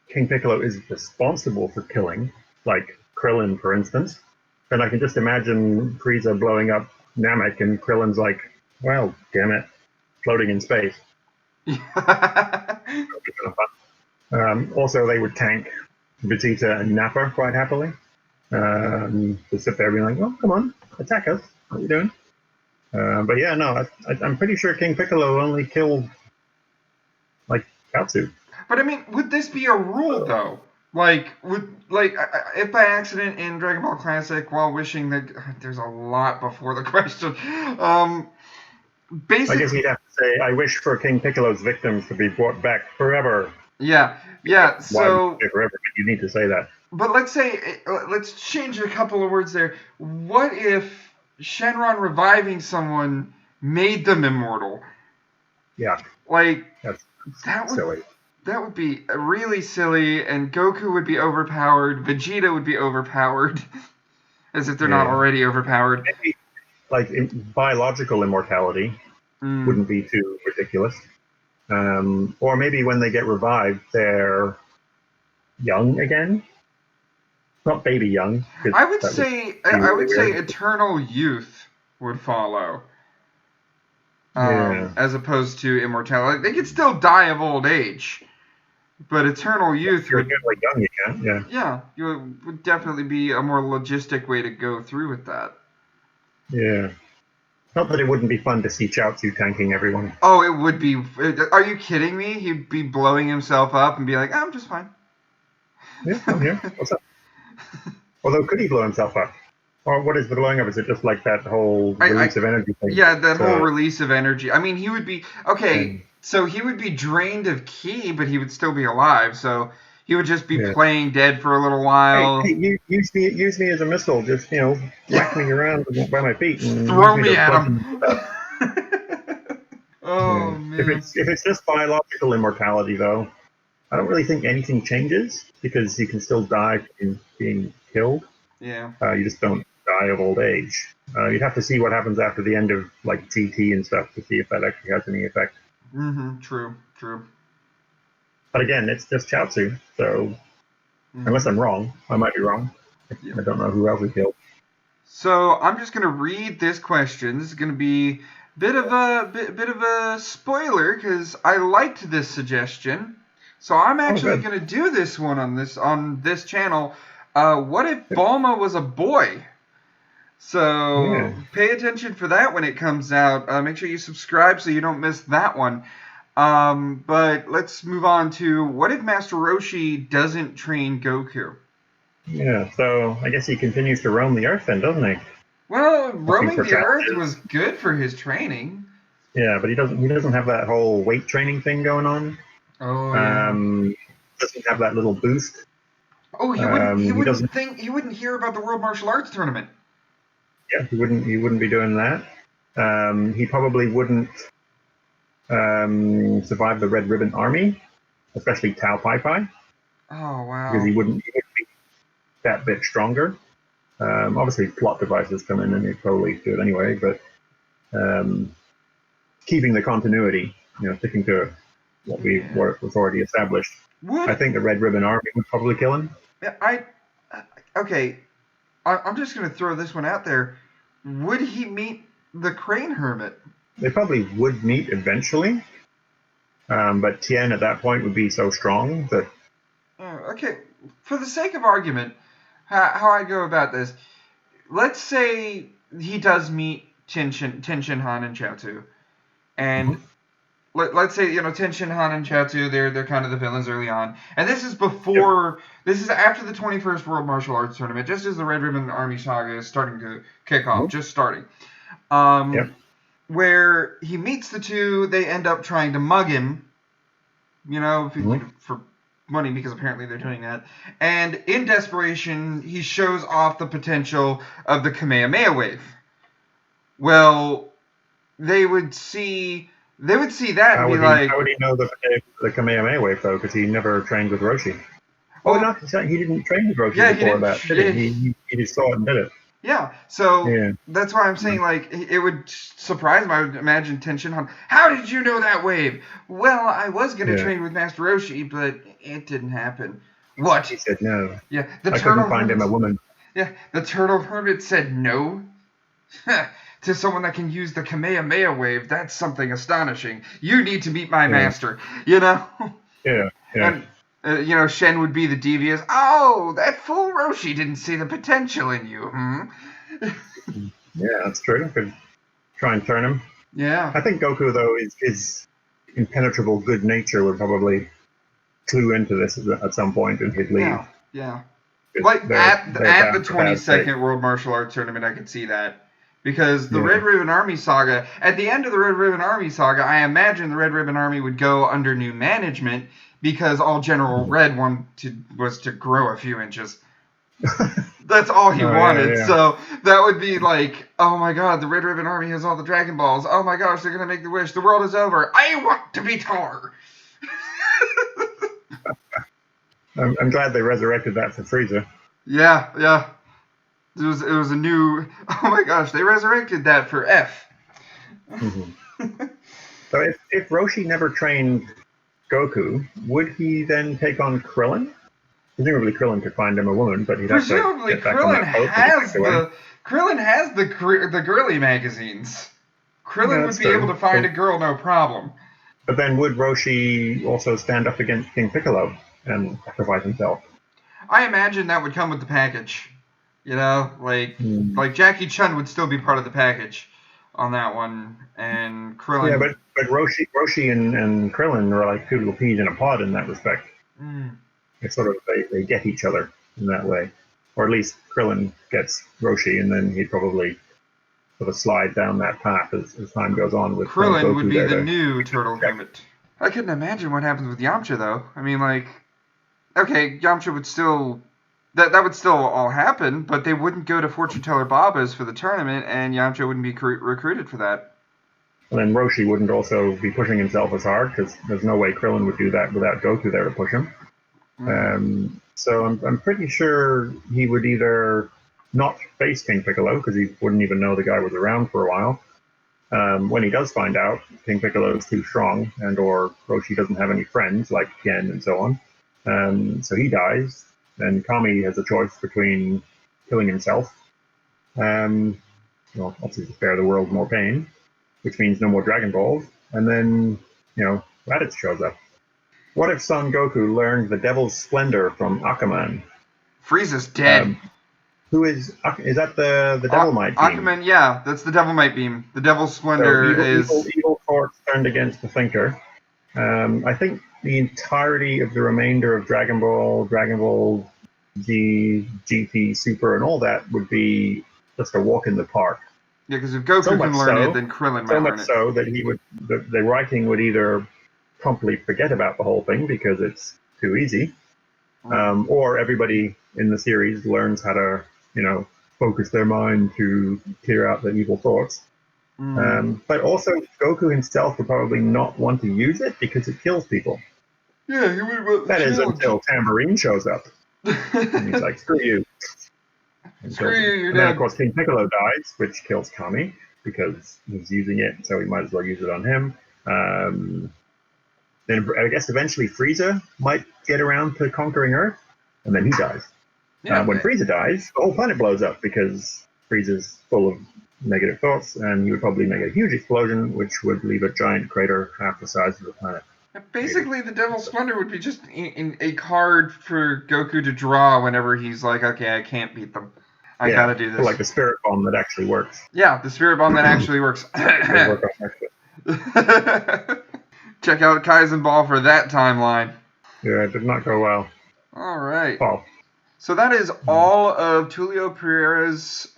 King Piccolo is responsible for killing, like Krillin, for instance, then I can just imagine Frieza blowing up Namek, and Krillin's like, well, damn it, floating in space. Also, they would tank Vegeta and Nappa quite happily. To sit there being like, well, come on, attack us. What are you doing? But yeah, no, I'm pretty sure King Piccolo only killed, like, Katsu. But I mean, would this be a rule though? Like, if by accident in Dragon Ball Classic, while wishing that there's a lot before the question, I guess basically, you'd have to say, I wish for King Piccolo's victims to be brought back forever. yeah. Why would you So, say forever? But you need to say that. but let's change a couple of words there. What if Shenron reviving someone made them immortal? Yeah, Like that's that would silly. that would be really silly, and Goku would be overpowered. Vegeta would be overpowered, as if they're not Yeah. already overpowered. Maybe, like, biological immortality wouldn't be too ridiculous. Or maybe when they get revived, they're young again. Not baby young. I would say eternal youth would follow. Yeah. As opposed to immortality. They could still die of old age, but eternal youth You're would. really young, you can. Yeah. Yeah, you would definitely be a more logistic way to go through with that. Yeah. Not that it wouldn't be fun to see Chaozu tanking everyone. Oh, it would be. Are you kidding me? He'd be blowing himself up and be like, I'm just fine. Yeah, I'm here. What's up? Although, could he blow himself up? Or what is the blowing up? Is it just like that whole release of energy thing? Yeah, that whole release of energy. I mean, he would be okay. So he would be drained of ki, but he would still be alive. So he would just be playing dead for a little while. Hey, use me as a missile. Just whack me around by my feet and throw me at him. Oh yeah. man! If it's just biological immortality, though, I don't really think anything changes because you can still die from being killed. Yeah. You just don't die of old age. You'd have to see what happens after the end of like GT and stuff to see if that actually has any effect. True. But again, it's just Chaozu, so unless I'm wrong, I might be wrong. I don't know who else we killed. So I'm just gonna read this question. This is gonna be a bit of a spoiler because I liked this suggestion. So I'm actually gonna do this one on this channel. What if Bulma was a boy? So pay attention for that when it comes out. Make sure you subscribe so you don't miss that one. But let's move on to what if Master Roshi doesn't train Goku? Yeah, so I guess he continues to roam the earth then, doesn't he? Well, roaming the earth was good for his training. Yeah, but he doesn't have that whole weight training thing going on. Oh yeah. Doesn't have that little boost. Oh, he wouldn't hear about the World Martial Arts Tournament. Yeah, he wouldn't be doing that. He probably wouldn't survive the Red Ribbon Army, especially Tao Pai Pai. Oh wow. Because he wouldn't be that bit stronger. Obviously, plot devices come in and they probably do it anyway, but keeping the continuity, sticking to what was already established. I think the Red Ribbon Army would probably kill him. Okay, I'm just going to throw this one out there. Would he meet the Crane Hermit? They probably would meet eventually, but Tien at that point would be so strong that... Okay, for the sake of argument, how I go about this, let's say he does meet Ten Shin Han and Chaozu, and let's say Ten Shin Han and Chaozu, they're kind of the villains early on, and this is this is after the 21st World Martial Arts Tournament, just as the Red Ribbon Army Saga is starting to kick off, just starting. Where he meets the two, they end up trying to mug him, for money, because apparently they're doing that. And in desperation, he shows off the potential of the Kamehameha wave. Well, they would see They would see that and be How would he know the Kamehameha wave though? Because he never trained with Roshi. Oh, well, not he didn't train with Roshi yeah, he before didn't. that, did he? He just saw it and did it. Yeah, so Yeah. that's why I'm saying, like, it would surprise him. I would imagine Tenshinhan. How did you know that wave? Well, I was going to Yeah. train with Master Roshi, but it didn't happen. What? He said no. Yeah, the I turtle couldn't find him a woman. Yeah, the turtle hermit said no. To someone that can use the Kamehameha wave, that's something astonishing. You need to meet my master, you know? Yeah, yeah. And, you know, Shen would be the devious, oh, that fool Roshi didn't see the potential in you, Yeah, that's true. Could try and turn him. Yeah. I think Goku, though, his impenetrable good nature would probably clue into this at some point and he'd leave. Yeah. Like, at the 22nd World Martial Arts Tournament, I could see that. Because the Red Ribbon Army Saga, at the end of the Red Ribbon Army Saga, I imagine the Red Ribbon Army would go under new management because all General Red was to grow a few inches. That's all he wanted. Yeah. So that would be like, oh my god, the Red Ribbon Army has all the Dragon Balls. Oh my gosh, they're going to make the wish. The world is over. I want to be taller. I'm glad they resurrected that for Frieza. Yeah. It was a new. Oh my gosh, they resurrected that for F. Mm-hmm. So if Roshi never trained Goku, would he then take on Krillin? Presumably Krillin could find him a woman, but he'd have to get back on that boat. Krillin has the girly magazines. Krillin would be able to find a girl, no problem. But then would Roshi also stand up against King Piccolo and sacrifice himself? I imagine that would come with the package. You know, like Jackie Chun would still be part of the package on that one, and Krillin. Yeah, but Roshi and Krillin are like two little peas in a pod in that respect. It's sort of they get each other in that way, or at least Krillin gets Roshi, and then he'd probably sort of slide down that path as time goes on. With Krillin Goku would be the new turtle hermit. I couldn't imagine what happens with Yamcha though. I mean, like, okay, Yamcha would still. That would still all happen, but they wouldn't go to Fortune Teller Baba's for the tournament, and Yamcha wouldn't be recruited for that. And then Roshi wouldn't also be pushing himself as hard, because there's no way Krillin would do that without Goku there to push him. So I'm pretty sure he would either not face King Piccolo, because he wouldn't even know the guy was around for a while. When he does find out King Piccolo is too strong, and or Roshi doesn't have any friends, like Ken and so on. So he dies. Then Kami has a choice between killing himself, obviously to spare the world more pain, which means no more Dragon Balls, and then, Raditz shows up. What if Son Goku learned the Devil's Splendor from Akaman? Frieza's dead. Who is that the Devil Might Beam? Akaman, yeah, that's the Devil Might Beam. The Devil's Splendor is... Evil Thoughts turned against the Thinker. I think the entirety of the remainder of Dragon Ball Z, GT, Super, and all that would be just a walk in the park. Yeah, because if Goku can learn it, then Krillin might learn it. So much so that the writing would either promptly forget about the whole thing because it's too easy, or everybody in the series learns how to, focus their mind to clear out the evil thoughts. But also, Goku himself would probably not want to use it because it kills people. Yeah, he would want that is until Tambourine shows up. And he's like, screw you. Screw you, you're dead. And then, of course, King Piccolo dies, which kills Kami because he's using it, so he might as well use it on him. Then I guess eventually Frieza might get around to conquering Earth, and then he dies. When Frieza dies, the whole planet blows up because Frieza's full of negative thoughts, and he would probably make a huge explosion, which would leave a giant crater half the size of the planet. Basically, the Devil's Splendor would be just in a card for Goku to draw whenever he's like, okay, I can't beat them. I gotta do this. Like the Spirit Bomb that actually works. Yeah, the Spirit Bomb that actually works. Check out KaizanBall for that timeline. Yeah, it did not go well. All right. Paul. So that is all of Tulio Pereira's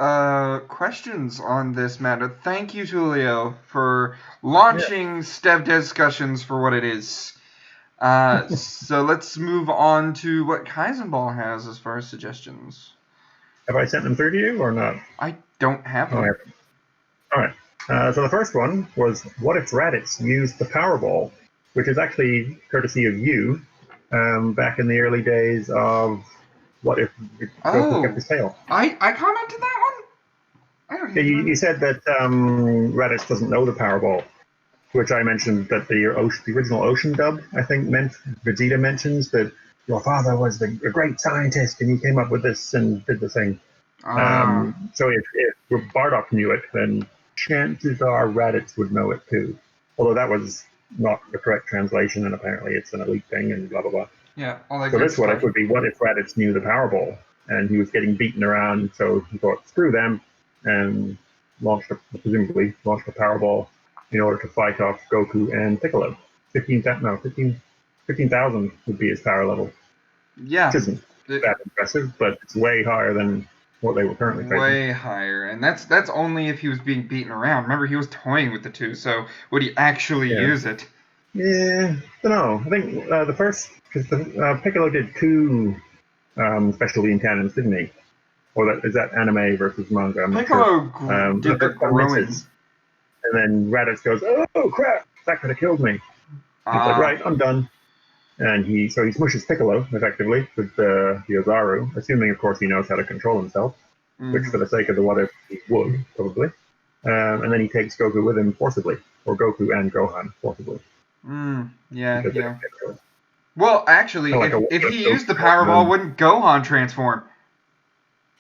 questions on this matter. Thank you, Tulio, for launching StevDeScussions for what it is. So let's move on to what KaizanBall has as far as suggestions. Have I sent them through to you or not? I don't have them. All right. So the first one was, what if Raditz used the Powerball, which is actually courtesy of you, back in the early days of what if Goku kept Oh, his tail. I commented that one? I don't Yeah, even remember. you said that Raditz doesn't know the Powerball, which I mentioned that the original Ocean dub, I think, meant Vegeta mentions that your father was a great scientist and he came up with this and did the thing. Ah, So if Bardock knew it, then chances are Raditz would know it too. Although that was not the correct translation, and apparently it's an elite thing, and blah blah blah. yeah, all that So good this what if stuff. would be, what if Raditz knew the Powerball and he was getting beaten around, so he thought screw them, and presumably launched a Powerball in order to fight off Goku and Piccolo. 15,000 would be his power level, which Yeah, isn't it, that impressive, but it's way higher than what they were currently facing. way higher, and that's only if he was being beaten around. Remember, he was toying with the two, so would he actually Yeah. use it? Yeah, I don't know. I think the first, because Piccolo did two special beam cannons, didn't he? Or is that anime versus manga? I'm not sure. Piccolo The did the first one growing. misses, and then Raditz goes, "Oh crap! That could have killed me." He's like, Ah, "Right, I'm done." And he smushes Piccolo effectively with the Ozaru, assuming, of course, he knows how to control himself, which, mm-hmm. for the sake of the what if, he would probably. And then he takes Goku with him forcibly, or Goku and Gohan forcibly, Yeah, because they yeah. don't get killed. Well, actually, Kind of like a if what if he Goku used the Powerball, Gohan. wouldn't Gohan transform?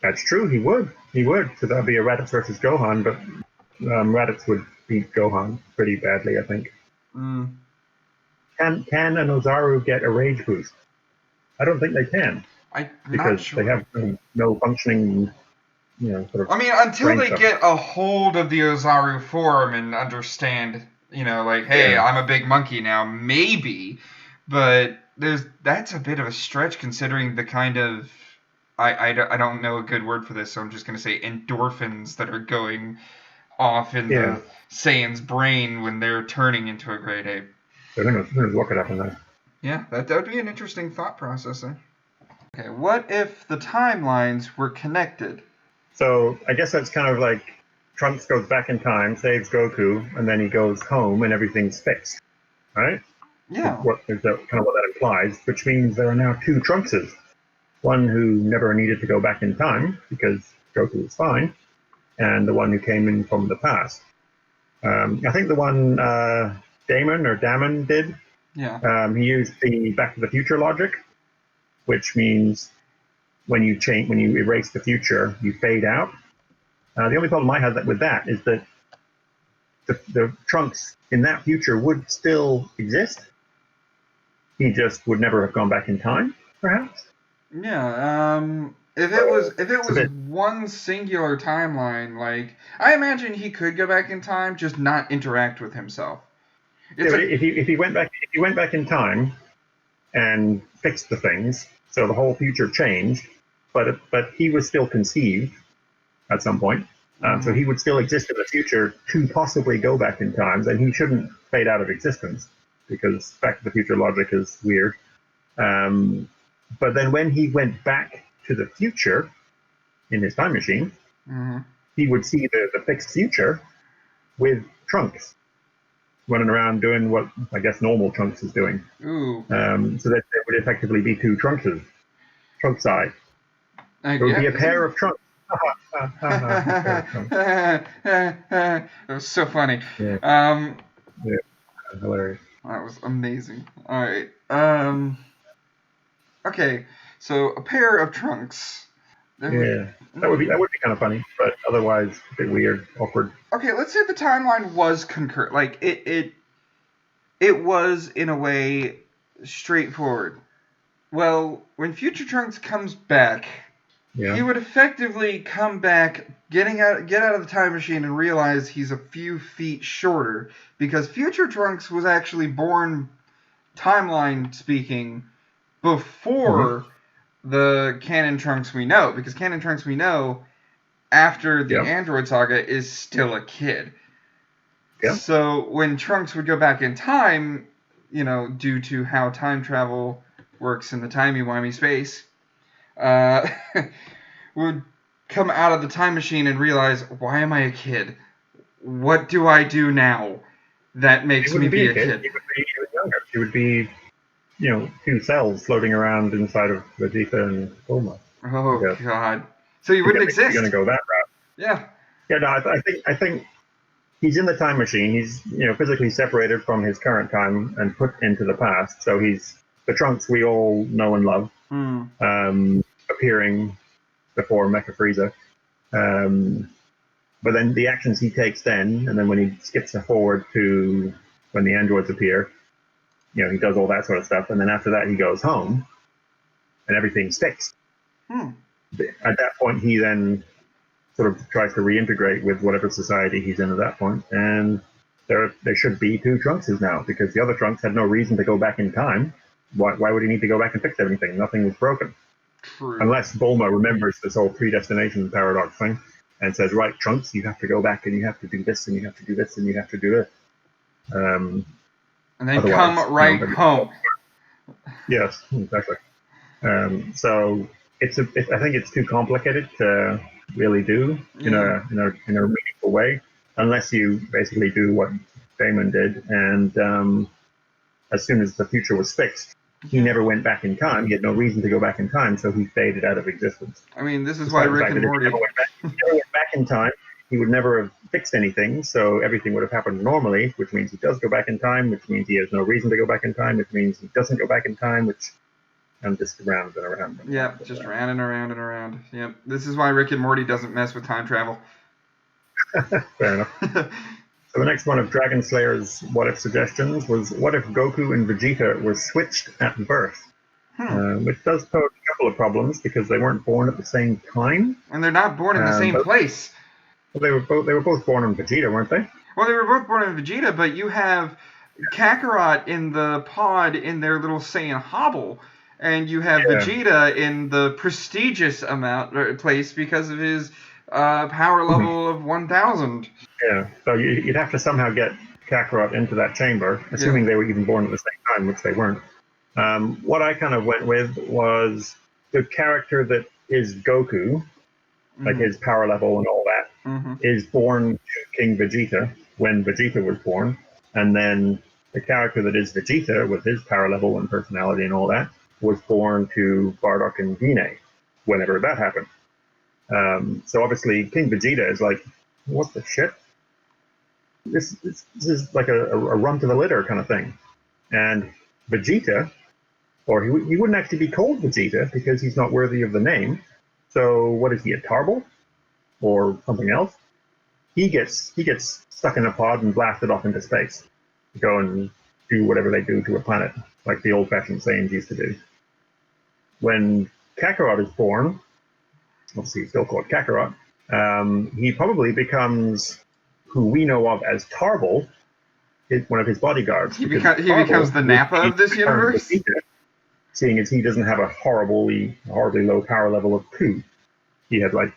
That's true. He would. He would. So that'd be a Raditz versus Gohan, but Raditz would beat Gohan pretty badly, I think. Mm, Can an Ozaru get a rage boost? I don't think they can I'm not because they sure. have no functioning, sort of I mean, until brain they cells. get a hold of the Ozaru form and understand, like, hey, Yeah, I'm a big monkey now, maybe. But that's a bit of a stretch considering the kind of I don't know a good word for this, so I'm just gonna say endorphins that are going off in yeah. the Saiyan's brain when they're turning into a great ape. So who knows what could happen there? Yeah, that would be an interesting thought processor. Okay, what if the timelines were connected? So I guess that's kind of like Trunks goes back in time, saves Goku, and then he goes home and everything's fixed, right? Yeah. What is that kind of what that implies? Which means there are now two Trunkses. One who never needed to go back in time because Goku was fine, and the one who came in from the past. I think the one Damon did, Yeah. he used the Back to the Future logic, which means when you erase the future, you fade out. The only problem I had with that is that the Trunks in that future would still exist. He just would never have gone back in time, perhaps. Yeah, if it It's a was bit. one singular timeline, like I imagine he could go back in time, just not interact with himself. Yeah, It's but a if he went back in time and fixed the things, so the whole future changed, but he was still conceived at some point, so mhm. he would still exist in the future to possibly go back in time, and he shouldn't fade out of existence because Back to the Future logic is weird. Um, but then when he went back to the future in his time machine, Mhm. he would see the fixed future with Trunks running around doing what I guess normal Trunks is doing. Ooh. So that there would effectively be two Trunkses, Trunkside. It would Yeah. be a pair of Trunks. A pair of Trunks. It was so funny. Yeah, Um, yeah, hilarious. that was amazing. All right. Okay. So a pair of trunks. There would. Yeah, that would be kind of funny, but otherwise a bit weird, awkward. Okay. Let's say the timeline was concurrent. Like it was in a way straightforward. Well, when Future Trunks comes back, he Yeah. would effectively come back, get out of the time machine, and realize he's a few feet shorter because Future Trunks was actually born, timeline speaking, Mm-hmm. before the canon Trunks we know. Because canon Trunks we know after the Yeah. Android Saga is still a kid. Yeah. So when Trunks would go back in time, due to how time travel works in the timey-wimey space, uh, would come out of the time machine and realize, why am I a kid? what do I do now that makes me be a kid? He would be younger. He would be, 2 cells floating around inside of Vegeta and Bulma. Oh God! So he wouldn't exist. You're going to go that route. Yeah. Yeah. No, I think he's in the time machine. He's physically separated from his current time and put into the past. So he's the Trunks we all know and love, appearing before Mecha Frieza. But then the actions he takes then, and then when he skips forward to when the androids appear, he does all that sort of stuff. And then after that, he goes home, and everything's fixed. At that point, he then sort of tries to reintegrate with whatever society he's in at that point, and there should be 2 Trunkses now, because the other Trunks had no reason to go back in time. Why would he need to go back and fix everything? Nothing was broken. True. Unless Bulma remembers this whole predestination paradox thing and says, right, Trunks, you have to go back and you have to do this and you have to do this and you have to do this. And then come right home. Yes, exactly. So I think it's too complicated to really do in a meaningful way, unless you basically do what Damon did, and as soon as the future was fixed, he never went back in time. He had no reason to go back in time, so he faded out of existence. I mean, this is why Rick and Morty... If he never went back in time, he would never have fixed anything, so everything would have happened normally, which means he does go back in time, which means he has no reason to go back in time, which means he doesn't go back in time, which... I'm just around and around. Yep, just around and around and around. Yep, this is why Rick and Morty doesn't mess with time travel. Fair enough. So the next one of Dragon Slayer's what-if suggestions was, what if Goku and Vegeta were switched at birth? Which does pose a couple of problems, because they weren't born at the same time. And they're not born in the same place. Well, they were both born in Vegeta, weren't they? Well, they were both born in Vegeta, but you have Kakarot in the pod in their little Saiyan hobble, and you have Vegeta in the prestigious place because of his power level of 1,000. Yeah, so you'd have to somehow get Kakarot into that chamber, assuming they were even born at the same time, which they weren't. What I kind of went with was the character that is Goku, like his power level and all that, is born to King Vegeta when Vegeta was born, and then the character that is Vegeta with his power level and personality and all that was born to Bardock and Gine whenever that happened. So obviously King Vegeta is like, what the shit? This is like a run to the litter kind of thing. And Vegeta, or he wouldn't actually be called Vegeta because he's not worthy of the name. So what is he, a Tarble? Or something else? He gets stuck in a pod and blasted off into space to go and do whatever they do to a planet, like the old-fashioned Saiyans used to do. When Kakarot is born, obviously he's still called Kakarot, he probably becomes who we know of as Tarble, one of his bodyguards. He becomes the Nappa of this universe? Vegeta, seeing as he doesn't have a horribly low power level of 2. He had like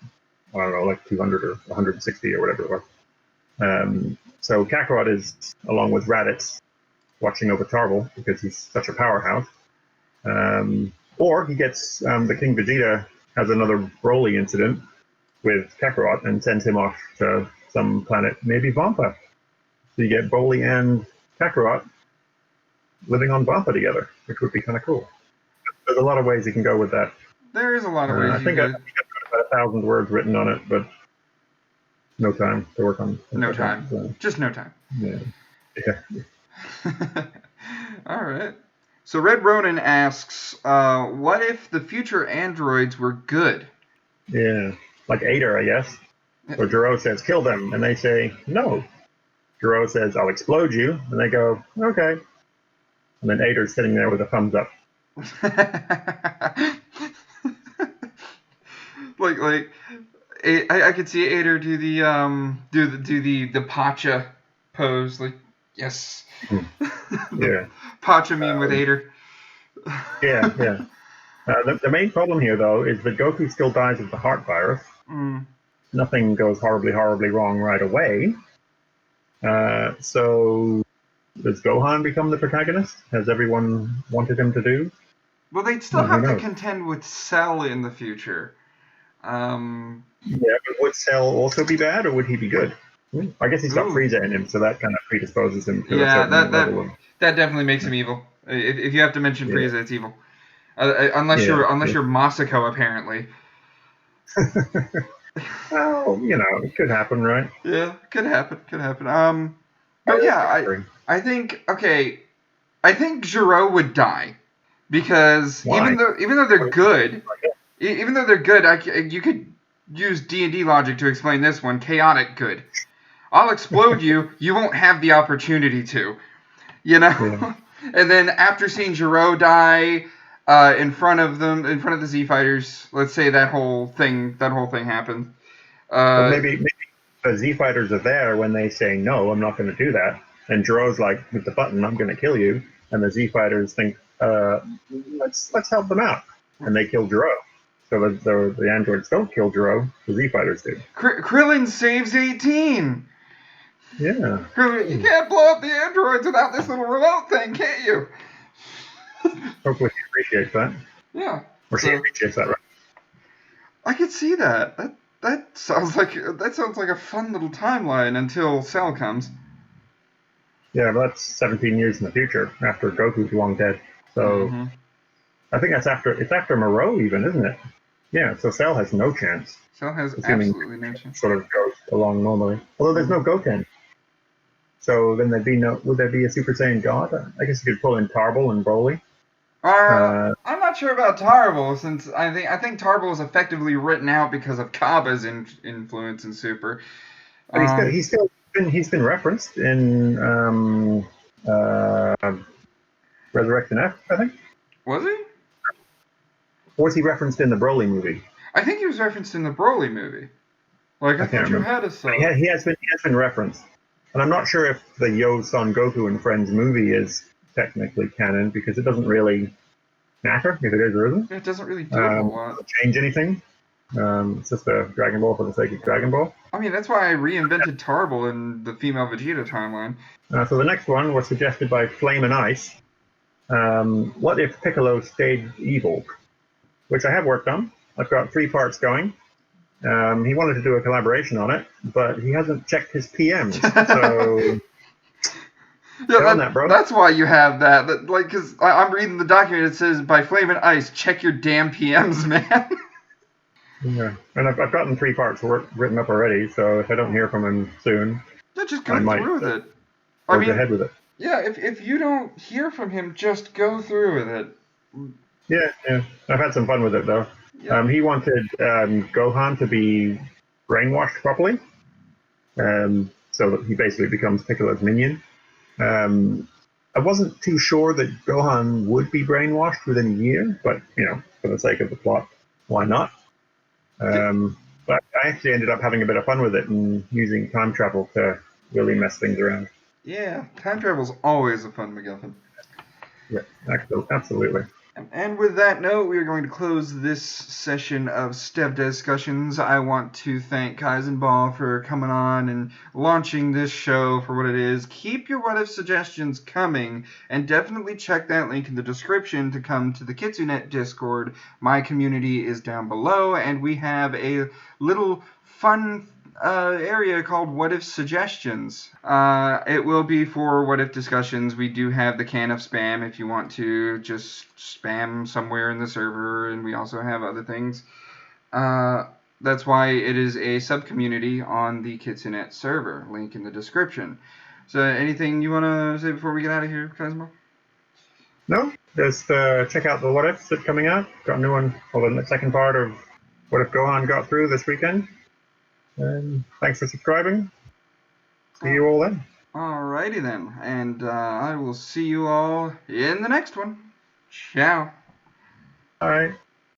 200 or 160 or whatever it was. So Kakarot is, along with Raditz, watching over Tarble because he's such a powerhouse. Or he gets the King Vegeta has another Broly incident with Kakarot and sends him off to some planet, maybe Vampa. So you get Broly and Kakarot living on Vampa together, which would be kind of cool. There's a lot of ways you can go with that. There is a lot of ways. I think I've got about 1,000 words written on it, but no time to work on. No time. So. Just no time. Yeah. All right. So Red Ronin asks, what if the future androids were good? Yeah, like Ader, I guess. Or Jiro says, kill them, and they say, no. Jiro says, I'll explode you, and they go, okay. And then Ader's sitting there with a thumbs up. I could see Ader do the Pacha pose, like, yes. Yeah. Pacha meme with Ader. Yeah. The main problem here, though, is that Goku still dies of the heart virus. Nothing goes horribly wrong right away. So does Gohan become the protagonist? Has everyone wanted him to do? Well, they'd still have to contend with Cell in the future. Yeah, but would Cell also be bad, or would he be good? I guess he's got Ooh. Frieza in him, so that kind of predisposes him to a Yeah, certain level of. that definitely makes him evil. If you have to mention Yeah. Frieza, it's evil. Unless Yeah. you're Masako, apparently. Well, it could happen, right? Yeah, could happen. Could happen. I But like yeah, Catherine. I think okay. I think Giro would die because Why? even though they're good, even though they're good, you could use D&D logic to explain this one. Chaotic good. I'll explode you. You won't have the opportunity to. You Yeah. know. And then after seeing Giro die in front of the Z fighters, let's say that whole thing happened. But Uh, maybe the Z fighters are there when they say no, I'm not going to do that, and Jiro's like, with the button, I'm going to kill you, and the Z fighters think, let's help them out, and they kill Jiro. So the androids don't kill Jiro, the Z fighters do. Krillin saves 18. Yeah. Krillin, you can't blow up the androids without this little remote thing, can't you? Hopefully he appreciates that. Yeah. Or she appreciates that, right? I could see that. That sounds like a fun little timeline until Cell comes. Yeah, but that's 17 years in the future after Goku's long dead. So I think it's after Moreau even, isn't it? Yeah, so Cell has no chance. Cell has Assuming absolutely no chance. sort of goes along normally. Although there's no Goten. So then would there be a Super Saiyan God? I guess you could pull in Tarbell and Broly. I'm not sure about Tarbell, since I think Tarbell is effectively written out because of Kaba's influence in Super. But he's been referenced in Resurrection F, I think. Was he? Or was he referenced in the Broly movie? I think he was referenced in the Broly movie. Like, I I can't thought you remember. had a sub. He has been referenced, and I'm not sure if the Yo Son Goku and Friends movie is technically canon because it doesn't really matter if it is or isn't. It doesn't really do a whole lot. It doesn't change anything. It's just a Dragon Ball for the sake of Dragon Ball. I mean, that's why I reinvented Tarbell in the female Vegeta timeline. So the next one was suggested by Flame and Ice. What if Piccolo stayed evil? Which I have worked on. I've got 3 parts going. He wanted to do a collaboration on it, but he hasn't checked his PMs. So get on that, bro. That's why you have that. Like, because I'm reading the document. It says, by Flame and Ice, check your damn PMs, man. Yeah, and I've gotten 3 parts written up already. So if I don't hear from him soon, Just go through with it. I mean, ahead with it. Yeah, if you don't hear from him, just go through with it. Yeah. I've had some fun with it though. Yeah. He wanted Gohan to be brainwashed properly, so that he basically becomes Piccolo's minion. I wasn't too sure that Gohan would be brainwashed within a year, but for the sake of the plot, why not? But I actually ended up having a bit of fun with it and using time travel to really mess things around. Yeah, time travel's always a fun MacGuffin. Yeah, absolutely. And with that note, we are going to close this session of StevDeScussions. I want to thank KaizanBall for coming on and launching this show for what it is. Keep your what if suggestions coming, and definitely check that link in the description to come to the Kitsunet Discord. My community is down below, and we have a little fun area called What If Suggestions. It will be for What If discussions. We do have the can of spam if you want to just spam somewhere in the server, and we also have other things. That's why it is a sub-community on the Kitsunet server. Link in the description. So anything you want to say before we get out of here, KaizanBall? No, just check out the What Ifs that's coming out. Got a new one, the second part of What If Gohan got through this weekend. And thanks for subscribing. See you all then. Alrighty then. And I will see you all in the next one. Ciao. All right.